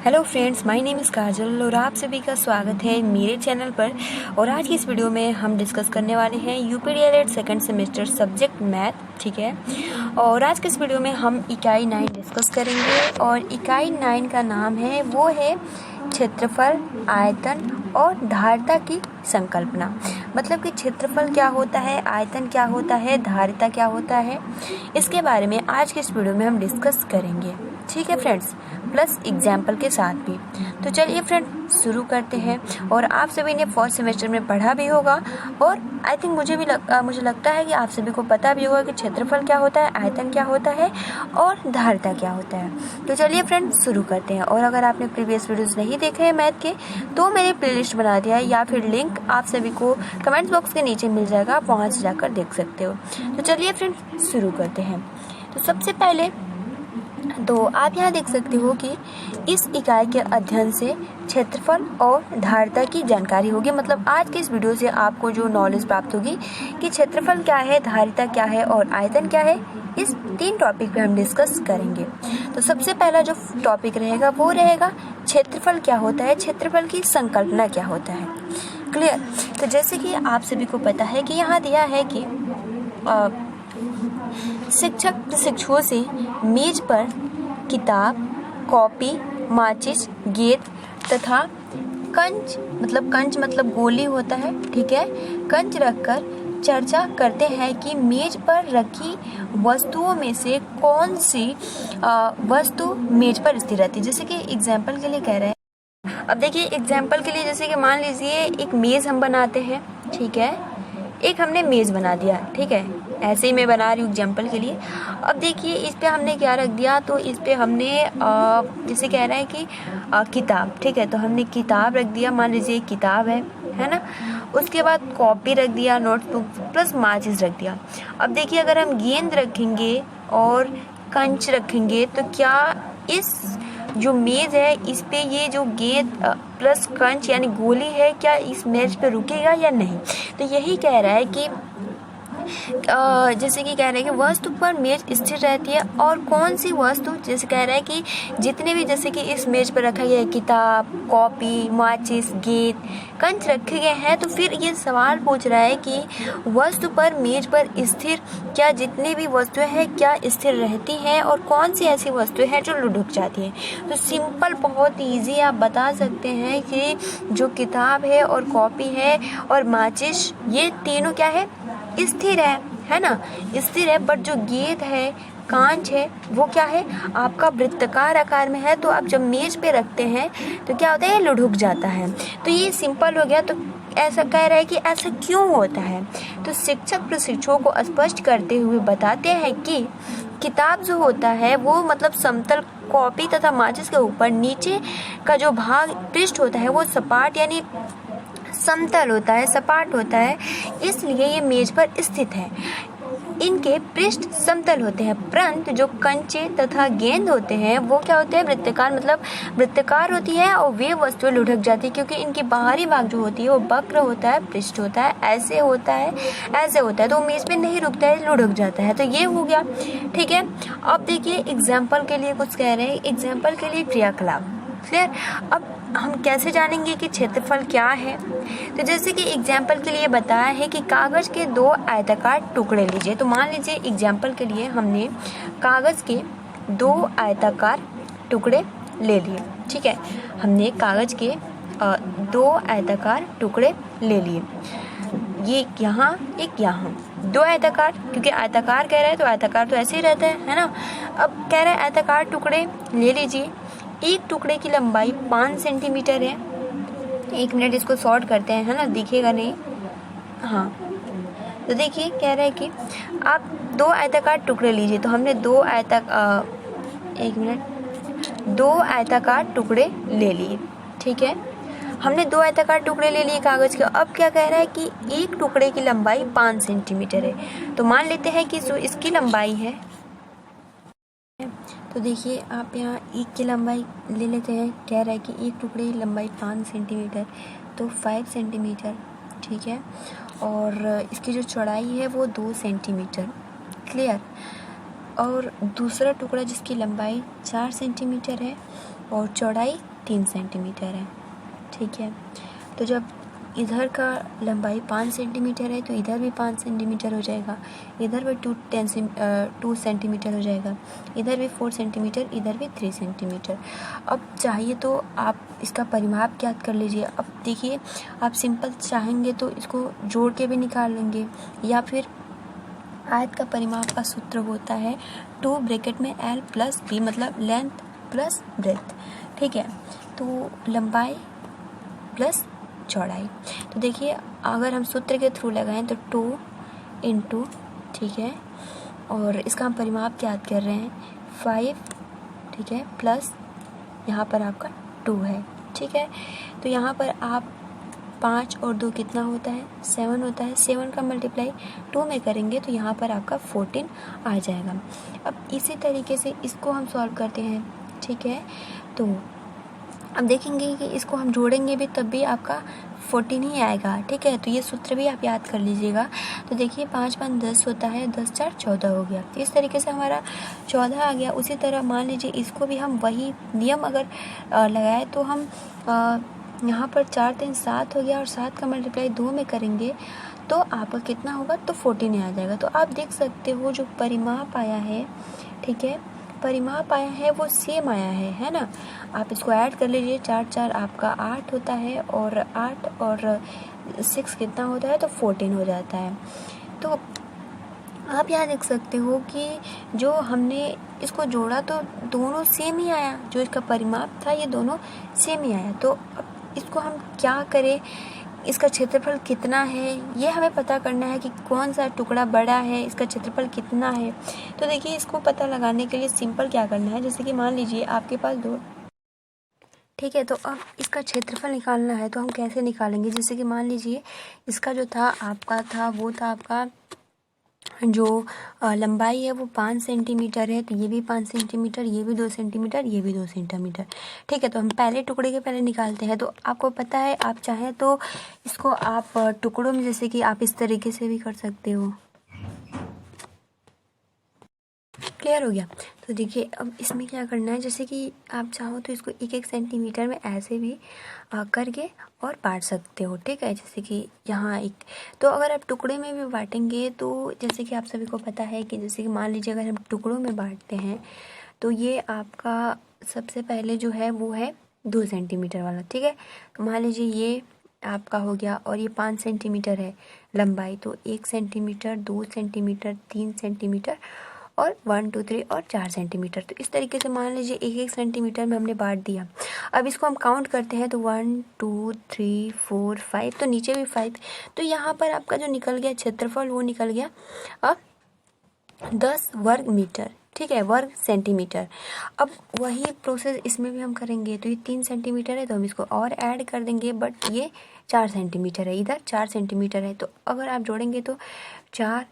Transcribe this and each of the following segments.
Hello friends, my name is Kajal और आप सभी का स्वागत है मेरे चैनल पर। और आज की इस वीडियो में हम डिस्कस करने वाले हैं UP DElEd second semester subject math, ठीक है। और आज के इस वीडियो में हम इकाई 9 डिस्कस करेंगे और इकाई 9 का नाम है वो है क्षेत्रफल, आयतन और धारिता की संकल्पना। मतलब कि क्षेत्रफल क्या होता है, आयतन क्या होता है, धारिता क्या होता है, इसके बारे में आज के इस वीडियो में हम डिस्कस करेंगे, ठीक है फ्रेंड्स, प्लस एग्जाम्पल के साथ भी। तो चलिए फ्रेंड शुरू करते हैं। और आप सभी ने फर्स्ट सेमेस्टर में पढ़ा भी होगा और आई थिंक मुझे लगता है कि आप सभी को पता भी होगा कि क्षेत्रफल क्या होता है, आयतन क्या होता है और धारिता क्या होता है। तो चलिए फ्रेंड शुरू करते हैं। और अगर आपने प्रीवियस वीडियोस नहीं देखे हैं मैथ के तो मैंने प्लेलिस्ट बना दिया है या फिर लिंक आप सभी को कमेंट्स बॉक्स के नीचे मिल जाएगा, आप वहाँ से जाकर देख सकते हो। तो चलिए फ्रेंड शुरू करते हैं। तो सबसे पहले तो आप यहाँ देख सकते हो कि इस इकाई के अध्ययन से क्षेत्रफल और धारिता की जानकारी होगी। मतलब आज के इस वीडियो से आपको जो नॉलेज प्राप्त होगी कि क्षेत्रफल क्या है, धारिता क्या है और आयतन क्या है, इस 3 टॉपिक पे हम डिस्कस करेंगे। तो सबसे पहला जो टॉपिक रहेगा वो रहेगा क्षेत्रफल क्या होता है, क्षेत्रफल की संकल्पना क्या होता है। क्लियर। तो जैसे कि आप सभी को पता है कि यहाँ दिया है कि शिक्षक प्रशिक्षुओं से मेज पर किताब, कॉपी, माचिस, गेंद तथा कंच मतलब गोली होता है, ठीक है, कंच रखकर चर्चा करते हैं कि मेज पर रखी वस्तुओं में से कौन सी वस्तु मेज पर स्थिर रहती है। जैसे कि एग्जाम्पल के लिए कह रहे हैं, अब देखिए एग्जाम्पल के लिए जैसे कि मान लीजिए एक मेज हम बनाते हैं, ठीक है, एक हमने मेज बना दिया, ठीक है, ऐसे ही मैं बना रही हूँ एग्जाम्पल के लिए। अब देखिए इस पे हमने क्या रख दिया, तो इस पे हमने जैसे कह रहा है कि किताब, ठीक है, तो हमने किताब रख दिया, मान लीजिए एक किताब है ना। उसके बाद कॉपी रख दिया, नोटबुक प्लस माचिस रख दिया। अब देखिए अगर हम गेंद रखेंगे और कंच रखेंगे तो क्या इस जो मेज है इस पे ये जो गेंद प्लस कंच यानी गोली है क्या इस मेज पे रुकेगा या नहीं। तो यही कह रहा है कि जैसे कि कह रहे हैं कि वस्तु पर मेज स्थिर रहती है और कौन सी वस्तु, जैसे कह रहा है कि जितने भी जैसे कि इस मेज पर रखा गया है किताब, कॉपी, माचिस, गेंद, कंच रखे गए हैं, तो फिर ये सवाल पूछ रहा है कि वस्तु पर मेज पर स्थिर क्या जितनी भी वस्तुएं हैं क्या स्थिर रहती हैं और कौन सी ऐसी वस्तुएं हैं जो लुढ़क जाती हैं। तो सिंपल बहुत ईजी आप बता सकते हैं कि जो किताब है और कॉपी है और माचिस ये तीनों क्या है, स्थिर है ना, स्थिर है। बट जो गेंद है, कांच है, वो क्या है, आपका वृत्ताकार आकार में है, तो आप जब मेज पे रखते हैं तो क्या होता है, लुढ़क जाता है। तो ये सिंपल हो गया। तो ऐसा कह रहा है कि ऐसा क्यों होता है। तो शिक्षक प्रशिक्षुओं को स्पष्ट करते हुए बताते हैं कि किताब जो होता है वो मतलब समतल, कॉपी तथा माचिस के ऊपर नीचे का जो भाग पृष्ठ होता है वो सपाट यानी समतल होता है, सपाट होता है, इसलिए ये मेज पर स्थित है। इनके पृष्ठ समतल होते हैं, परंतु जो कंचे तथा गेंद होते हैं वो क्या होते हैं, वृत्ताकार, मतलब वृत्ताकार होती है और वे वस्तुएं लुढ़क जाती है क्योंकि इनकी बाहरी भाग जो होती है वो वक्र होता है, पृष्ठ होता है, ऐसे होता है, तो मेज पे नहीं रुकता है, लुढ़क जाता है। तो ये हो गया, ठीक है। अब देखिए एग्जाम्पल के लिए कुछ कह रहे हैं, एग्जाम्पल के लिए क्रियाकलाप। क्लियर। अब हम कैसे जानेंगे कि क्षेत्रफल क्या है। तो जैसे कि एग्जाम्पल के लिए बताया है कि कागज के 2 आयताकार टुकड़े लीजिए। तो मान लीजिए एग्जाम्पल के लिए हमने कागज के 2 आयताकार टुकड़े ले लिए, ठीक है, हमने कागज के 2 आयताकार टुकड़े ले लिए, ये यहाँ एक यहाँ 2 आयताकार, क्योंकि आयताकार कह रहा है तो आयताकार तो ऐसे ही रहता है ना। अब कह रहा है आयताकार टुकड़े ले लीजिए, एक टुकड़े की लंबाई 5 सेंटीमीटर है। 1 मिनट इसको शॉर्ट करते हैं, है ना, दिखेगा नहीं, हाँ। तो देखिए कह रहा है कि आप 2 आयताकार टुकड़े लीजिए। तो हमने 2 आयताकार टुकड़े ले लिए, ठीक है, हमने 2 आयताकार टुकड़े ले लिए कागज के। अब क्या कह रहा है कि एक टुकड़े की लंबाई 5 सेंटीमीटर है। तो मान लेते हैं कि जो इसकी लंबाई है, तो देखिए आप यहाँ एक की लंबाई ले लेते हैं, कह रहा है कि एक टुकड़े की लंबाई 5 सेंटीमीटर, तो 5 सेंटीमीटर, ठीक है, और इसकी जो चौड़ाई है वो 2 सेंटीमीटर। क्लियर। और दूसरा टुकड़ा जिसकी लंबाई 4 सेंटीमीटर है और चौड़ाई 3 सेंटीमीटर है। ठीक है, तो जब इधर का लंबाई 5 सेंटीमीटर है तो इधर भी 5 सेंटीमीटर हो जाएगा, इधर भी 2 सेंटीमीटर हो जाएगा, इधर भी 4 सेंटीमीटर, इधर भी 3 सेंटीमीटर। अब चाहिए तो आप इसका परिमाप ज्ञात कर लीजिए। अब देखिए, आप सिंपल चाहेंगे तो इसको जोड़ के भी निकाल लेंगे, या फिर आयत का परिमाप का सूत्र होता है 2 ब्रैकेट में L प्लस B, मतलब लेंथ प्लस ब्रेथ। ठीक है, तो लंबाई प्लस चौड़ाई। तो देखिए, अगर हम सूत्र के थ्रू लगाएं तो 2 इंटू, ठीक है, और इसका हम परिमाप ज्ञात कर रहे हैं 5, ठीक है, प्लस यहाँ पर आपका 2 है। ठीक है, तो यहाँ पर आप 5 और 2 कितना होता है, 7 होता है। 7 का मल्टीप्लाई 2 में करेंगे तो यहाँ पर आपका 14 आ जाएगा। अब इसी तरीके से इसको हम सॉल्व करते हैं। ठीक है, तो अब देखेंगे कि इसको हम जोड़ेंगे भी तब भी आपका 14 ही आएगा। ठीक है, तो ये सूत्र भी आप याद कर लीजिएगा। तो देखिए, 5 5 10 होता है, 10 4 14 हो गया। तो इस तरीके से हमारा 14 आ गया। उसी तरह मान लीजिए इसको भी हम वही नियम अगर लगाए तो हम यहाँ पर 4 3 7 हो गया, और 7 का मल्टीप्लाई 2 में करेंगे तो आपका कितना होगा, तो 14 आ जाएगा। तो आप देख सकते हो जो परिमाप आया है, ठीक है, परिमाप आया है वो सेम आया है ना। आप इसको ऐड कर लीजिए, 4 4 आपका 8 होता है, और 8 और 6 कितना होता है, तो 14 हो जाता है। तो आप यहाँ देख सकते हो कि जो हमने इसको जोड़ा तो दोनों सेम ही आया, जो इसका परिमाप था ये दोनों सेम ही आया। तो अब इसको हम क्या करें, इसका क्षेत्रफल कितना है ये हमें पता करना है कि कौन सा टुकड़ा बड़ा है, इसका क्षेत्रफल कितना है। तो देखिए, इसको पता लगाने के लिए सिंपल क्या करना है, जैसे कि मान लीजिए आपके पास 2, ठीक है, तो अब इसका क्षेत्रफल निकालना है तो हम कैसे निकालेंगे। जैसे कि मान लीजिए इसका जो था आपका था वो था आपका जो लंबाई है वो 5 सेंटीमीटर है, तो ये भी 5 सेंटीमीटर, ये भी 2 सेंटीमीटर, ये भी 2 सेंटीमीटर। ठीक है, तो हम पहले टुकड़े के पहले निकालते हैं। तो आपको पता है, आप चाहें तो इसको आप टुकड़ों में, जैसे कि आप इस तरीके से भी कर सकते हो। क्लियर हो गया। तो देखिए, अब इसमें क्या करना है, जैसे कि आप चाहो तो इसको 1 सेंटीमीटर में ऐसे भी करके और बांट सकते हो। ठीक है, जैसे कि यहाँ एक, तो अगर आप टुकड़े में भी बांटेंगे तो जैसे कि आप सभी को पता है कि जैसे कि मान लीजिए अगर हम टुकड़ों में बांटते हैं तो ये आपका सबसे पहले जो है वो है 2 सेंटीमीटर वाला। ठीक है, तो मान लीजिए ये आपका हो गया, और ये 5 सेंटीमीटर है लंबाई, तो 1 सेंटीमीटर, 2 सेंटीमीटर, 3 सेंटीमीटर, और 1 2 3 और 4 सेंटीमीटर। तो इस तरीके से मान लीजिए 1 सेंटीमीटर में हमने बांट दिया। अब इसको हम काउंट करते हैं तो 1 2 3 4 5, तो नीचे भी 5। तो यहाँ पर आपका जो निकल गया क्षेत्रफल वो निकल गया अब 10 वर्ग मीटर। ठीक है, वर्ग सेंटीमीटर। अब वही प्रोसेस इसमें भी हम करेंगे। तो ये 3 सेंटीमीटर है तो हम इसको और ऐड कर देंगे, बट ये 4 सेंटीमीटर है, इधर 4 सेंटीमीटर है। तो अगर आप जोड़ेंगे तो 4,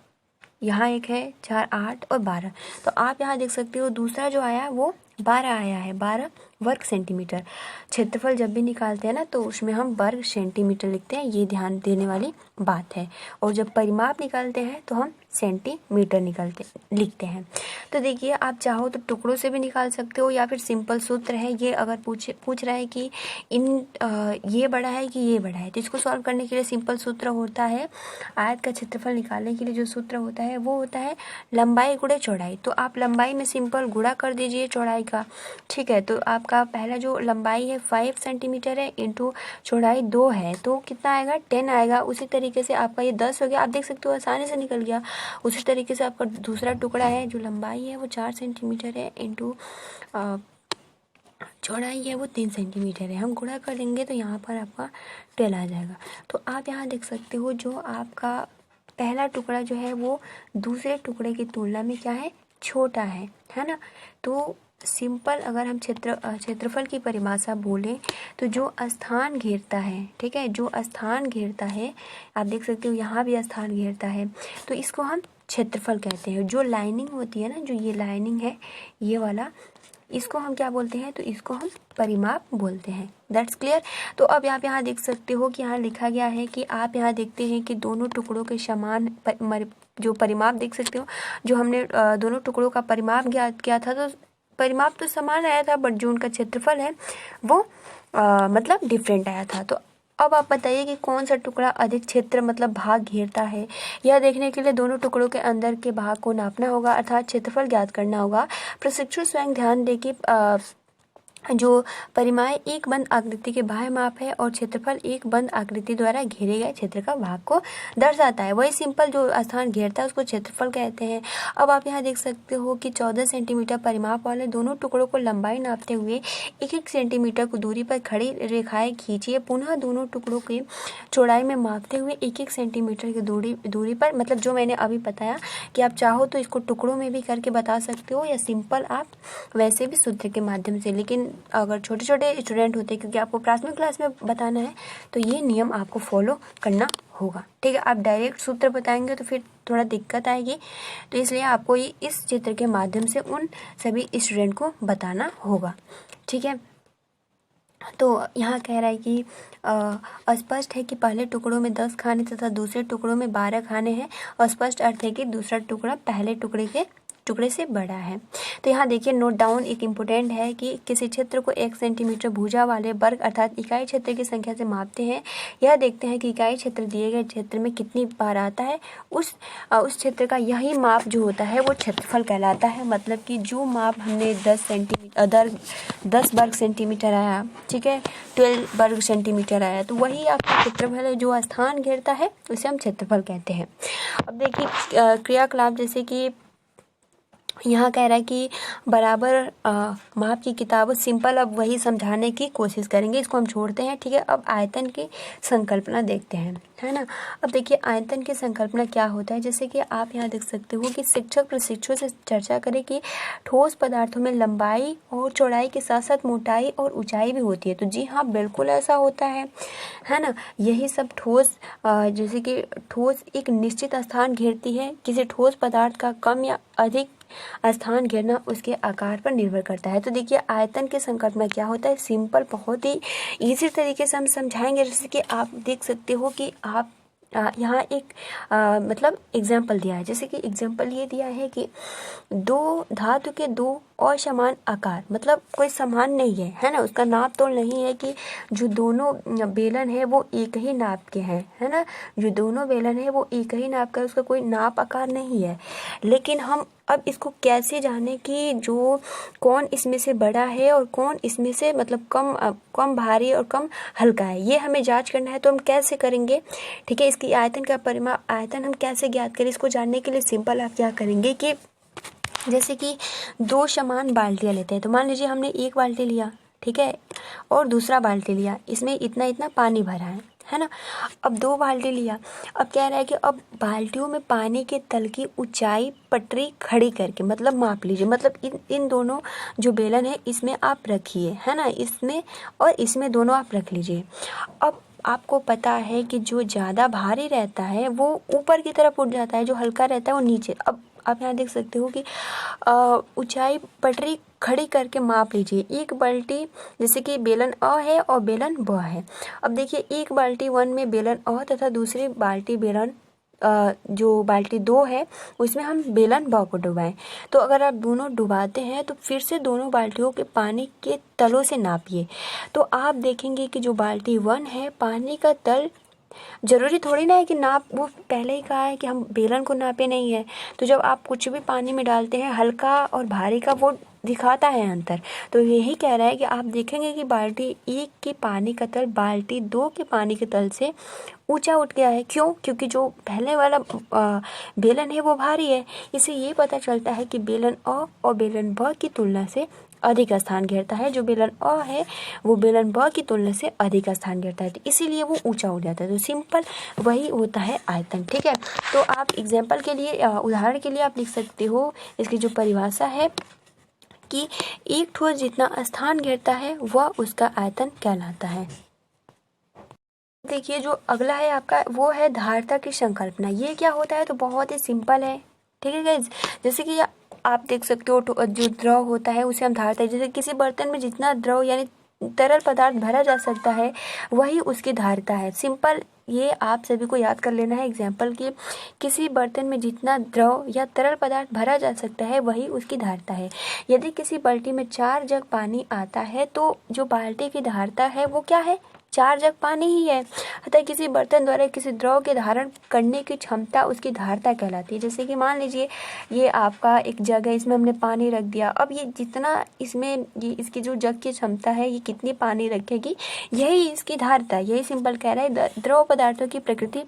यहाँ एक है, 4 8 और 12। तो आप यहाँ देख सकते हो दूसरा जो आया वो 12 आया है, 12 वर्ग सेंटीमीटर। क्षेत्रफल जब भी निकालते हैं ना तो उसमें हम वर्ग सेंटीमीटर लिखते हैं, ये ध्यान देने वाली बात है। और जब परिमाप निकालते हैं तो हम सेंटीमीटर लिखते हैं। तो देखिए, आप चाहो तो टुकड़ों से भी निकाल सकते हो, या फिर सिंपल सूत्र है ये, अगर पूछ रहा है कि ये बड़ा है कि ये बड़ा है, तो इसको सॉल्व करने के लिए सिंपल सूत्र होता है। आयत का क्षेत्रफल निकालने के लिए जो सूत्र होता है वो होता है लंबाई गुणे चौड़ाई। तो आप लंबाई में सिंपल गुणा कर दीजिए चौड़ाई का। ठीक है, तो आपका पहला जो लंबाई है 5 सेंटीमीटर है, इंटू चौड़ाई 2 है, तो कितना आएगा, 10 आएगा। उसी तरीके से आपका ये 10 हो गया, आप देख सकते हो आसानी से निकल गया। उसी तरीके से आपका दूसरा टुकड़ा है, जो लंबाई है वो 4 सेंटीमीटर है, इंटू चौड़ाई है वो 3 सेंटीमीटर है, हम गुणा कर देंगे तो यहाँ पर आपका 12 आ जाएगा। तो आप यहाँ देख सकते हो जो आपका पहला टुकड़ा जो है वो दूसरे टुकड़े की तुलना में क्या है, छोटा है ना। तो सिंपल अगर हम क्षेत्रफल की परिभाषा बोलें तो जो स्थान घेरता है, ठीक है, जो स्थान घेरता है, आप देख सकते हो यहाँ भी स्थान घेरता है, तो इसको हम क्षेत्रफल कहते हैं। जो लाइनिंग होती है ना, जो ये लाइनिंग है, ये वाला इसको हम क्या बोलते हैं, तो इसको हम परिमाप बोलते हैं। That's clear. तो अब आप यहाँ देख सकते हो कि यहाँ लिखा गया है कि आप यहाँ देखते हैं कि दोनों टुकड़ों के समान जो परिमाप देख सकते हो, जो हमने दोनों टुकड़ों का परिमाप ज्ञात किया था, तो परिमाप तो समान आया था, बट जो उनका क्षेत्रफल है वो मतलब डिफरेंट आया था। तो अब आप बताइए कि कौन सा टुकड़ा अधिक क्षेत्र मतलब भाग घेरता है। यह देखने के लिए दोनों टुकड़ों के अंदर के भाग को नापना होगा, अर्थात क्षेत्रफल ज्ञात करना होगा। प्रशिक्षु स्वयं ध्यान दे कि जो परिमाय एक बंद आकृति के बाह्य माप है और क्षेत्रफल एक बंद आकृति द्वारा घेरे गए क्षेत्र का भाग को दर्शाता है। वही सिंपल जो स्थान घेरता है उसको क्षेत्रफल कहते हैं। अब आप यहाँ देख सकते हो कि 14 सेंटीमीटर परिमाप वाले दोनों टुकड़ों को लंबाई नापते हुए 1-1 सेंटीमीटर को दूरी पर खड़ी रेखाएं खींचिए। पुनः दोनों टुकड़ों की चौड़ाई में मापते हुए 1-1 सेंटीमीटर की दूरी पर, मतलब जो मैंने अभी बताया कि आप चाहो तो इसको टुकड़ों में भी करके बता सकते हो या सिंपल आप वैसे भी सूत्र के माध्यम से। लेकिन अगर छोटे छोटे स्टूडेंट होते हैं, क्योंकि आपको प्राथमिक क्लास में बताना है, तो ये नियम आपको फॉलो करना होगा। ठीक है, आप डायरेक्ट सूत्र बताएंगे तो फिर थोड़ा दिक्कत आएगी, तो इसलिए आपको ये इस चित्र के माध्यम से उन सभी स्टूडेंट को बताना होगा। ठीक है, तो यहाँ कह रहा है कि स्पष्ट है कि पहले टुकड़ों में 10 खाने तथा दूसरे टुकड़ों में 12 खाने हैं। स्पष्ट अर्थ है कि दूसरा टुकड़ा पहले टुकड़े से बड़ा है। तो यहाँ देखिए नोट डाउन एक इम्पोर्टेंट है कि किसी क्षेत्र को 1 सेंटीमीटर भुजा वाले वर्ग अर्थात इकाई क्षेत्र की संख्या से मापते हैं। यह देखते हैं कि इकाई क्षेत्र दिए गए क्षेत्र में कितनी बार आता है। उस क्षेत्र का यही माप जो होता है वो क्षेत्रफल कहलाता है। मतलब कि जो माप हमने 10 वर्ग सेंटीमीटर आया, ठीक है, 12 वर्ग सेंटीमीटर आया, तो वही आपका क्षेत्रफल है। जो स्थान घेरता है उसे हम क्षेत्रफल कहते हैं। अब देखिए क्रियाकलाप, जैसे कि यहाँ कह रहा है कि बराबर माप की किताब सिंपल, अब वही समझाने की कोशिश करेंगे, इसको हम छोड़ते हैं। ठीक है, अब आयतन की संकल्पना देखते हैं, है ना। अब देखिए आयतन की संकल्पना क्या होता है। जैसे कि आप यहाँ देख सकते हो कि शिक्षक प्रशिक्षु से चर्चा करें कि ठोस पदार्थों में लंबाई और चौड़ाई के साथ साथ मोटाई और ऊंचाई भी होती है। तो जी हाँ, बिल्कुल ऐसा होता है ना। यही सब ठोस, जैसे कि ठोस एक निश्चित स्थान घेरती है। किसी ठोस पदार्थ का कम या अधिक स्थान घेरना उसके आकार पर निर्भर करता है। तो देखिए आयतन की संकल्पना क्या होता है, सिंपल, बहुत ही इजी तरीके से हम समझाएंगे। जैसे कि आप देख सकते हो कि आप यहाँ एक मतलब एग्जाम्पल दिया है। जैसे कि एग्जाम्पल ये दिया है कि दो धातु के दो असमान आकार, मतलब कोई समान नहीं है ना, उसका नाप तोल नहीं है कि जो दोनों बेलन है वो एक ही नाप के हैं, है ना। जो दोनों बेलन है वो एक ही नाप का है, उसका कोई नाप आकार नहीं है। लेकिन हम अब इसको कैसे जाने कि जो कौन इसमें से बड़ा है और कौन इसमें से मतलब कम भारी और कम हल्का है, ये हमें जांच करना है। तो हम कैसे करेंगे, ठीक है, इसकी आयतन का परिमाप, आयतन हम कैसे ज्ञात करें, इसको जानने के लिए सिंपल आप क्या करेंगे कि जैसे कि दो समान बाल्टियाँ लेते हैं। तो मान लीजिए हमने एक बाल्टी लिया, ठीक है, और दूसरा बाल्टी लिया, इसमें इतना इतना पानी भरा है ना। अब 2 बाल्टी लिया। अब कह रहा है कि अब बाल्टियों में पानी के तल की ऊंचाई पटरी खड़ी करके मतलब माप लीजिए। मतलब इन दोनों जो बेलन है इसमें आप रखिए, है ना, इसमें और इसमें दोनों आप रख लीजिए। अब आपको पता है कि जो ज़्यादा भारी रहता है वो ऊपर की तरफ उठ जाता है, जो हल्का रहता है वो नीचे। अब आप यहाँ देख सकते हो कि ऊंचाई पटरी खड़ी करके माप लीजिए। एक बाल्टी, जैसे कि बेलन अ है और बेलन ब है। अब देखिए एक बाल्टी 1 में बेलन अ तथा दूसरी बाल्टी बेलन जो बाल्टी 2 है उसमें हम बेलन ब को डुबाएं। तो अगर आप दोनों डुबाते हैं तो फिर से दोनों बाल्टियों के पानी के तलों से नापिए। तो आप देखेंगे कि जो बाल्टी 1 है पानी का तल, जरूरी थोड़ी ना है कि नाप, वो पहले ही कहा है कि हम बेलन को नापे नहीं है। तो जब आप कुछ भी पानी में डालते हैं हल्का और भारी का वो दिखाता है अंतर। तो यही कह रहा है कि आप देखेंगे कि बाल्टी 1 के पानी का तल बाल्टी 2 के पानी के तल से ऊंचा उठ गया है। क्यों? क्योंकि जो पहले वाला बेलन है वो भारी है। इससे ये पता चलता है कि बेलन अ और बेलन ब की तुलना से अधिक स्थान घेरता है। जो बेलन अ है वो बेलन ब की तुलना से अधिक स्थान घेरता है, तो इसीलिए वो ऊंचा उठ जाता है। तो सिंपल वही होता है आयतन। ठीक है, तो आप एग्जाम्पल के लिए, उदाहरण के लिए आप लिख सकते हो, इसकी जो परिभाषा है कि एक ठोस जितना स्थान घेरता है वह उसका आयतन कहलाता है। देखिए जो अगला है आपका वो है धारता की संकल्पना। ये क्या होता है, तो बहुत ही सिंपल है। ठीक है गाइज, जैसे कि आप देख सकते हो जो द्रव होता है उसे हम धारता है। जैसे किसी बर्तन में जितना द्रव यानी तरल पदार्थ भरा जा सकता है वही उसकी धारता है। सिंपल ये आप सभी को याद कर लेना है एग्जाम्पल कि किसी बर्तन में जितना द्रव या तरल पदार्थ भरा जा सकता है वही उसकी धारता है। यदि किसी बाल्टी में 4 जग पानी आता है तो जो बाल्टी की धारता है वो क्या है, 4 जग पानी ही है। अतः किसी बर्तन द्वारा किसी द्रव के धारण करने की क्षमता उसकी धारता कहलाती है। जैसे कि मान लीजिए ये आपका एक जग है, इसमें हमने पानी रख दिया। अब ये जितना इसमें ये इसकी जो जग की क्षमता है ये कितनी पानी रखेगी, यही इसकी धारता है। यही सिंपल कह रहा है द्रव पदार्थों की प्रकृति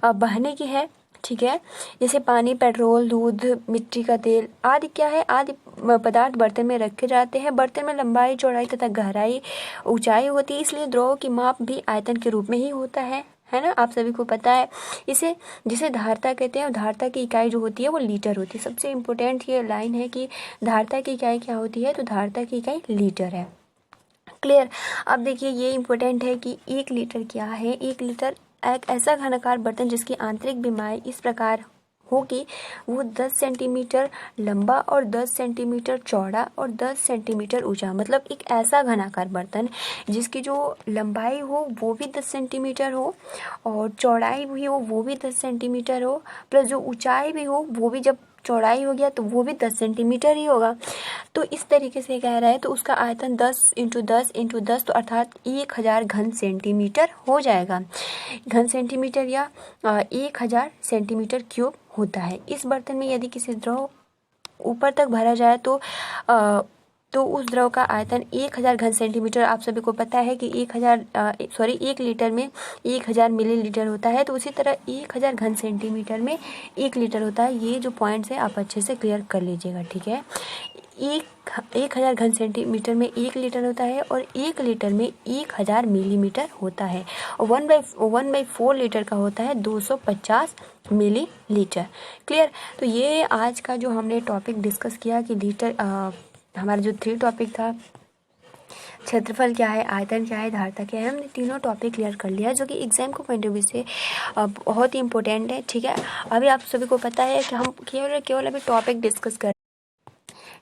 बहने की है, ठीक है। जैसे पानी, पेट्रोल, दूध, मिट्टी का तेल आदि क्या है, आदि पदार्थ बर्तन में रखे जाते हैं। बर्तन में लंबाई, चौड़ाई तथा गहराई, ऊंचाई होती है, इसलिए द्रव की माप भी आयतन के रूप में ही होता है ना। आप सभी को पता है इसे जिसे धारता कहते हैं। और धारता की इकाई जो होती है वो लीटर होती है। सबसे इम्पोर्टेंट ये लाइन है कि धारता की इकाई क्या होती है, तो धारता की इकाई लीटर है। क्लियर। अब देखिए ये इम्पोर्टेंट है कि 1 लीटर क्या है। 1 लीटर एक ऐसा घनाकार बर्तन जिसकी आंतरिक बीमारी इस प्रकार हो कि वो 10 सेंटीमीटर लंबा और 10 सेंटीमीटर चौड़ा और 10 सेंटीमीटर ऊंचा, मतलब एक ऐसा घनाकार बर्तन जिसकी जो लंबाई हो वो भी 10 सेंटीमीटर हो और चौड़ाई भी हो वो भी 10 सेंटीमीटर हो, प्लस जो ऊंचाई भी हो वो भी, जब चौड़ाई हो गया तो वो भी 10 सेंटीमीटर ही होगा। तो इस तरीके से कह रहा है। तो उसका आयतन 10 × 10 × 10 तो अर्थात 1000 घन सेंटीमीटर हो जाएगा। घन सेंटीमीटर या 1000 सेंटीमीटर क्यूब होता है। इस बर्तन में यदि किसी द्रव ऊपर तक भरा जाए तो उस द्रव का आयतन 1000 घन सेंटीमीटर। आप सभी को पता है कि 1 लीटर में 1000 मिलीलीटर होता है। तो उसी तरह 1000 घन सेंटीमीटर में 1 लीटर होता है। ये जो पॉइंट्स है आप अच्छे से क्लियर कर लीजिएगा, ठीक है। 1000 घन सेंटीमीटर में 1 लीटर होता है और 1 लीटर में 1000 मिलीमीटर होता है। और 1/4 लीटर का होता है 250 मिलीलीटर। क्लियर। तो ये आज का जो हमने टॉपिक डिस्कस किया कि लीटर, हमारा जो 3 टॉपिक था, क्षेत्रफल क्या है, आयतन क्या है, धारता क्या है, हमने तीनों टॉपिक क्लियर कर लिया जो कि एग्जाम को पॉइंट ऑफ व्यू से बहुत ही इंपॉर्टेंट है, ठीक है। अभी आप सभी को पता है कि हम केवल अभी टॉपिक डिस्कस कर,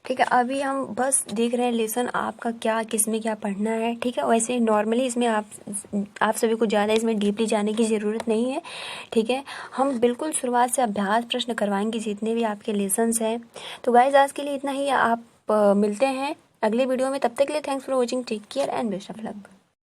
ठीक है। अभी हम बस देख रहे हैं लेसन आपका क्या, किसमें क्या पढ़ना है, ठीक है। वैसे नॉर्मली इसमें आप सभी को ज़्यादा इसमें डीपली जाने की ज़रूरत नहीं है, ठीक है। हम बिल्कुल शुरुआत से अभ्यास प्रश्न करवाएंगे जितने भी आपके लेसन्स हैं। तो गाइस आज के लिए इतना ही। आप मिलते हैं अगले वीडियो में। तब तक के लिए thanks for watching, take care and best of luck.